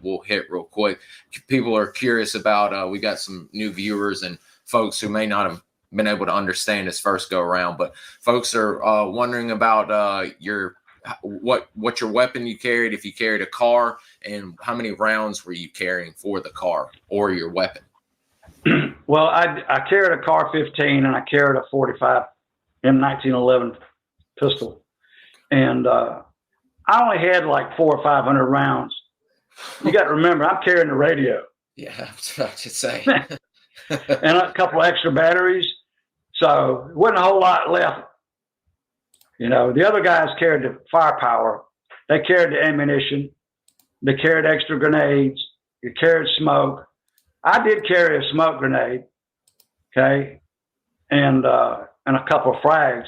we'll hit real quick. People are curious about, we got some new viewers and folks who may not have been able to understand this first go around, but folks are wondering about what your weapon you carried, if you carried a car, and how many rounds were you carrying for the car or your weapon? Well, I carried a car 15 and I carried a 45 M1911 pistol, and I only had like 400 or 500 rounds. You got to remember, I'm carrying the radio. Yeah, I was about to say. And a couple of extra batteries, so there wasn't a whole lot left. The other guys carried the firepower. They carried the ammunition. They carried extra grenades. They carried smoke. I did carry a smoke grenade, okay, and a couple of frags,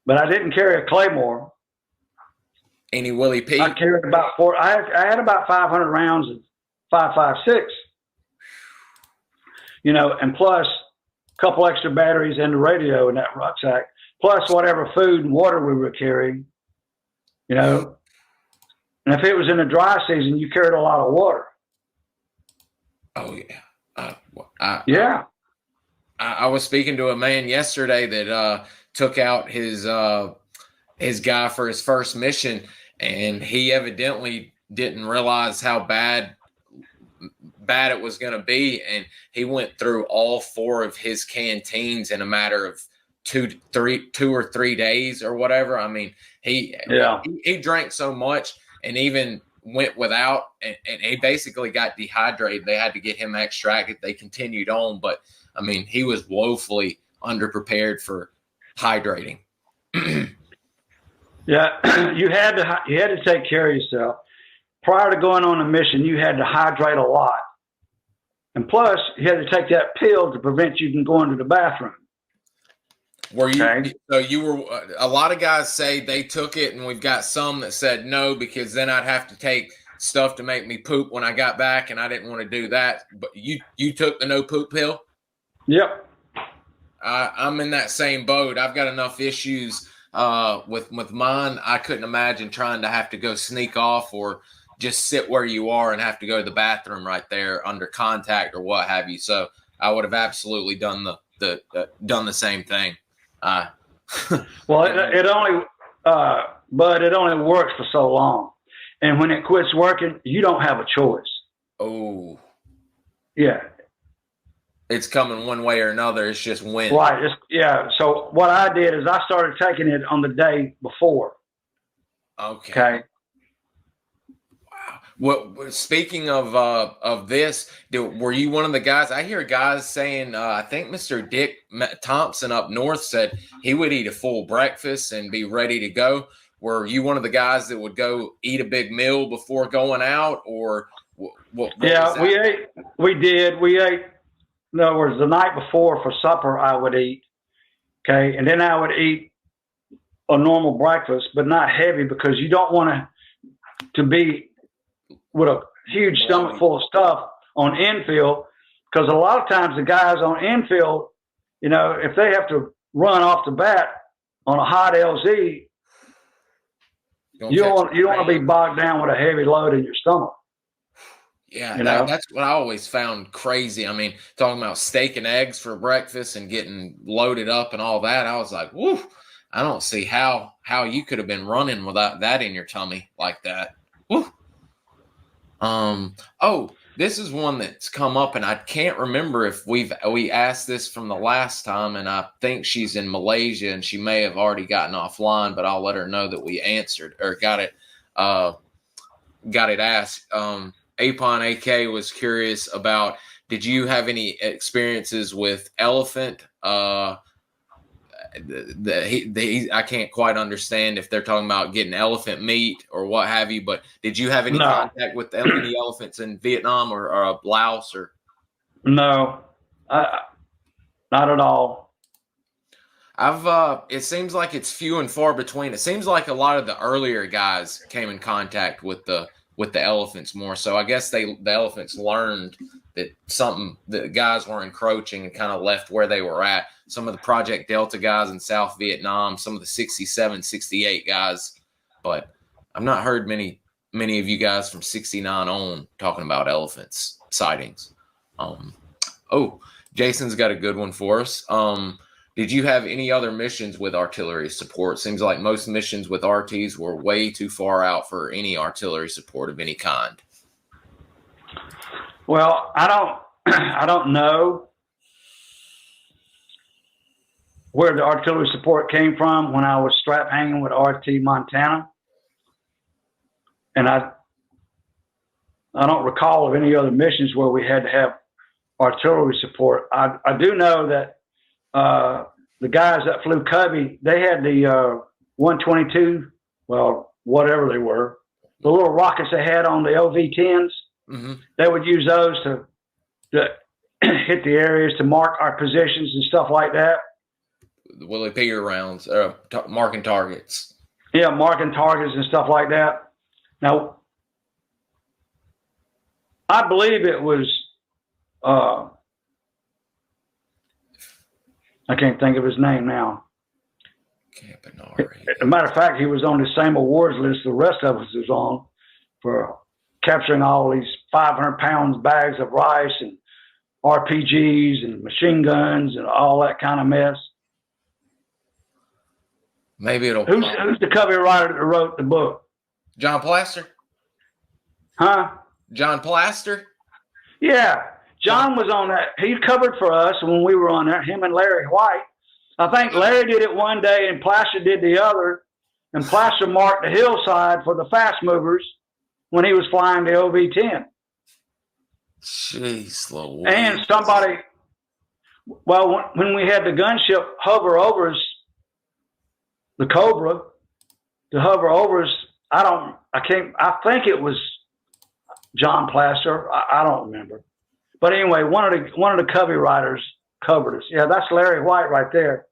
but I didn't carry a claymore. Any Willie P? I carried about four. I had about 500 rounds of 5.56. And plus a couple extra batteries and the radio in that rucksack, plus whatever food and water we were carrying. And if it was in the dry season, you carried a lot of water. Oh yeah. I was speaking to a man yesterday that took out his guy for his first mission, and he evidently didn't realize how bad it was going to be, and he went through all 4 of his canteens in a matter of 2 or 3 days or whatever. I mean, he drank so much and even went without, and he basically got dehydrated. They had to get him extracted. They continued on, but I mean, he was woefully underprepared for hydrating. Yeah, you had to take care of yourself. Prior to going on a mission, you had to hydrate a lot, and plus you had to take that pill to prevent you from going to the bathroom. Were you? Okay. So you were. A lot of guys say they took it, and we've got some that said no because then I'd have to take stuff to make me poop when I got back, and I didn't want to do that. But you took the no poop pill? Yep. I'm in that same boat. I've got enough issues with mine. I couldn't imagine trying to have to go sneak off or just sit where you are and have to go to the bathroom right there under contact or what have you. So I would have absolutely done the same thing. Well, it only works for so long, and when it quits working, you don't have a choice. Oh, yeah, it's coming one way or another. It's just when. Right. So what I did is I started taking it on the day before. Okay. What? Speaking of this, were you one of the guys? I hear guys saying, I think Mr. Dick Thompson up north said he would eat a full breakfast and be ready to go. Were you one of the guys that would go eat a big meal before going out, or what? Yeah, we ate. We did. We ate. In other words, the night before for supper, I would eat. Okay, and then I would eat a normal breakfast, but not heavy, because you don't want to be with a huge stomach full of stuff on infield, because a lot of times the guys on infield, if they have to run off the bat on a hot LZ, you don't want to be bogged down with a heavy load in your stomach. Yeah, that's what I always found crazy. I mean, talking about steak and eggs for breakfast and getting loaded up and all that, I was like, woo, I don't see how you could have been running without that in your tummy like that. Woo. This is one that's come up, and I can't remember if we asked this from the last time, and I think she's in Malaysia, and she may have already gotten offline, but I'll let her know that we answered or got it asked. Apon AK was curious about, did you have any experiences with elephant? I can't quite understand if they're talking about getting elephant meat or what have you, but did you have any contact with any elephants in Vietnam or Laos? Or no, not at all. It seems like it's few and far between. It seems like a lot of the earlier guys came in contact with the elephants more. So I guess the elephants learned that the guys were encroaching and kind of left where they were at. Some of the Project Delta guys in South Vietnam, some of the 67, 68 guys, but I've not heard many many of you guys from 69 on talking about elephants sightings. Oh, Jason's got a good one for us. Did you have any other missions with artillery support? Seems like most missions with RTs were way too far out for any artillery support of any kind. Well, I don't know where the artillery support came from when I was strap hanging with RT Montana. And I don't recall of any other missions where we had to have artillery support. I do know that the guys that flew Covey, they had the 122, well, whatever they were, the little rockets they had on the OV-10s. Mm-hmm. They would use those to hit the areas, to mark our positions and stuff like that. The Willie Peter rounds, marking targets. Yeah, marking targets and stuff like that. Now, I believe it was, I can't think of his name now. As a matter of fact, he was on the same awards list the rest of us was on for capturing all these 500-pound bags of rice and RPGs and machine guns and all that kind of mess. Maybe it'll. Who's the Covey writer that wrote the book? John Plaster. Huh? John Plaster. Yeah, John was on that. He covered for us when we were on there. Him and Larry White. I think Larry did it one day and Plaster did the other. And Plaster marked the hillside for the fast movers when he was flying the OV-10. Jeez, Lord. And somebody, well, when we had the gunship hover over us, the COBRA, to hover over us, I think it was John Plaster. I don't remember. But anyway, one of the Covey writers covered us. Yeah, that's Larry White right there.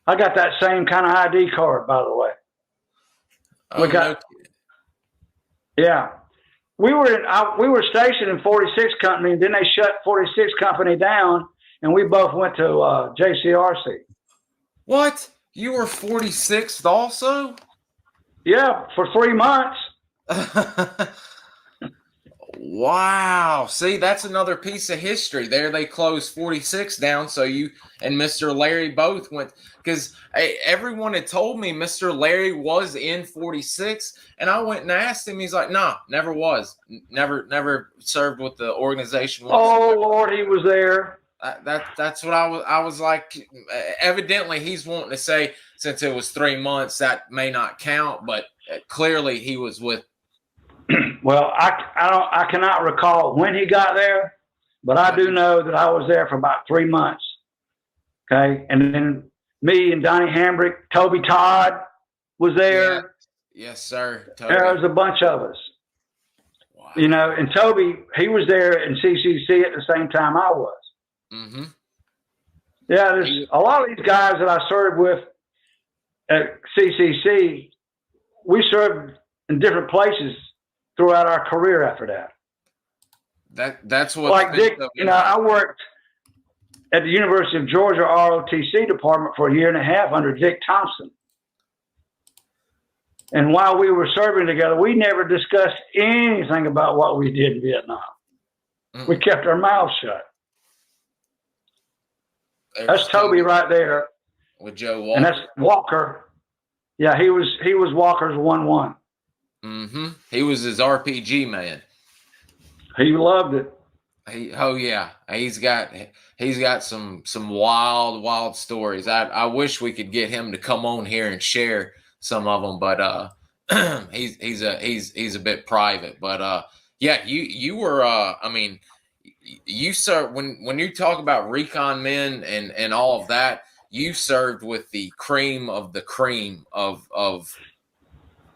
I got that same kind of ID card, by the way. Oh, yeah. We were stationed in 46 Company, and then they shut 46 Company down, and we both went to JCRC. What? You were 46th also? Yeah, for 3 months. Wow. See, that's another piece of history. There they closed 46 down, so you and Mr. Larry both went, because everyone had told me Mr. Larry was in 46, and I went and asked him. He's like, nah, never was. Never served with the organization. Oh, Lord, he was there. That's what I was like. Evidently, he's wanting to say, since it was 3 months, that may not count, but clearly he was with. Well, I cannot recall when he got there, but I do know that I was there for about 3 months. Okay, and then me and Donnie Hambrick, Toby Todd was there. Yeah. Yes, sir. Toby. There was a bunch of us. Wow. You know, and Toby, he was there in CCC at the same time I was. Mm-hmm. Yeah, there's a lot of these guys that I served with at CCC. We served in different places throughout our career after that. That's what. Like Dick, you know, I worked at the University of Georgia ROTC department for 1.5 years under Dick Thompson. And while we were serving together, we never discussed anything about what we did in Vietnam. Mm-hmm. We kept our mouths shut. That's Toby right there. With Joe Walker. And that's Walker. Yeah, he was Walker's 1-1. Mm-hmm. He was his RPG man. He loved it. Oh yeah, he's got some wild stories. I wish we could get him to come on here and share some of them, but he's a bit private. But yeah, you were I mean, you served when you talk about recon men and all of that. You served with the cream of the cream of.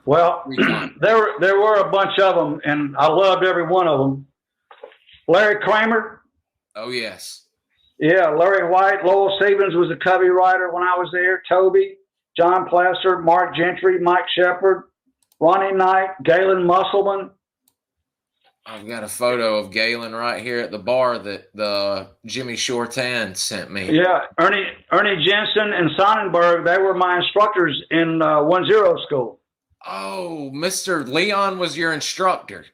Well, recon. there were a bunch of them, and I loved every one of them. Larry Kramer. Oh, yes. Yeah, Larry White. Lowell Stevens was a Covey writer when I was there. Toby, John Plaster, Mark Gentry, Mike Shepard, Ronnie Knight, Galen Musselman. I've got a photo of Galen right here at the bar that the Jimmy Shortan sent me. Yeah, Ernie Jensen and Sonnenberg, they were my instructors in 1-0 school. Oh, Mr. Leon was your instructor.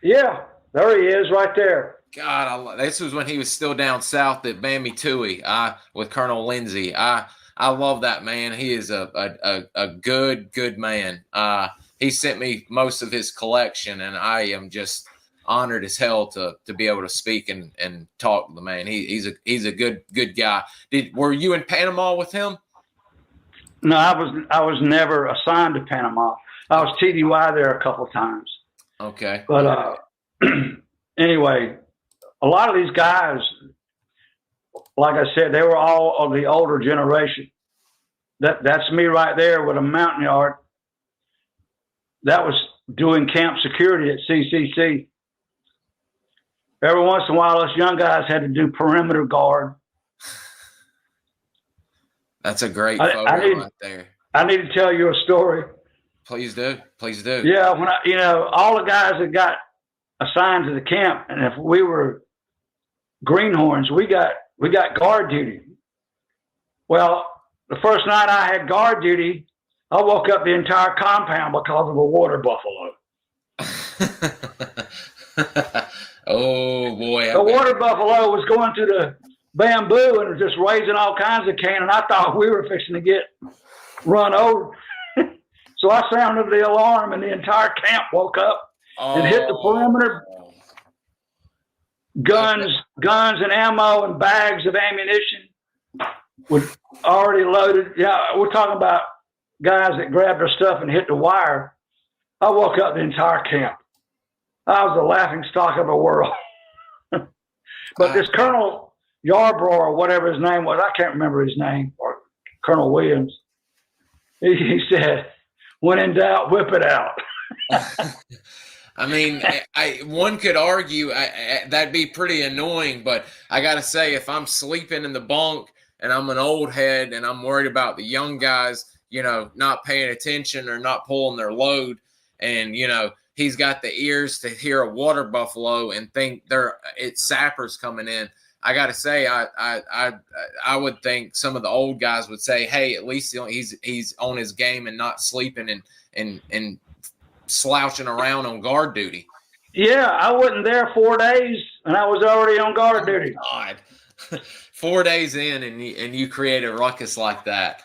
Yeah, there he is right there. God, this was when he was still down south at Bambi Toohey with Colonel Lindsay. I love that man. He is a good man. He sent me most of his collection, and I am just honored as hell to be able to speak and talk to the man. He's a good guy. Were you in Panama with him? No, I was never assigned to Panama. I was TDY there a couple of times. Okay. But anyway, a lot of these guys, like I said, they were all of the older generation. That's me right there with a mountain yard. That was doing camp security at CCC. Every once in a while, us young guys had to do perimeter guard. That's a great photo right there. I need to tell you a story. Please do. Please do. Yeah, when all the guys that got assigned to the camp, and if we were greenhorns, we got guard duty. Well, the first night I had guard duty, I woke up the entire compound because of a water buffalo. Oh boy! The water buffalo was going through the bamboo and was just raising all kinds of cane, and I thought we were fixing to get run over. So I sounded the alarm, and the entire camp woke up and hit the perimeter. Guns and ammo and bags of ammunition were already loaded. Yeah, we're talking about guys that grabbed their stuff and hit the wire. I woke up the entire camp. I was the laughing stock of the world. But this Colonel Yarbrough, or whatever his name was, I can't remember his name, or Colonel Williams, he said, when in doubt, whip it out. I mean, one could argue that'd be pretty annoying, but I got to say, if I'm sleeping in the bunk and I'm an old head and I'm worried about the young guys, not paying attention or not pulling their load, and, he's got the ears to hear a water buffalo and think it's sappers coming in. I got to say, I would think some of the old guys would say, hey, at least he's on his game and not sleeping and slouching around on guard duty. Yeah, I wasn't there 4 days, and I was already on guard duty. God, 4 days in, and you create a ruckus like that.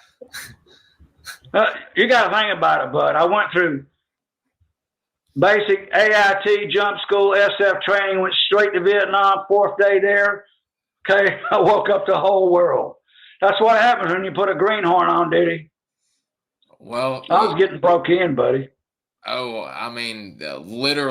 You got to think about it, bud. I went through basic AIT, jump school, SF training, went straight to Vietnam, 4th day there. Okay, I woke up the whole world. That's what happens when you put a greenhorn on duty. Well, I was getting broke in, buddy. Oh, I mean, literally.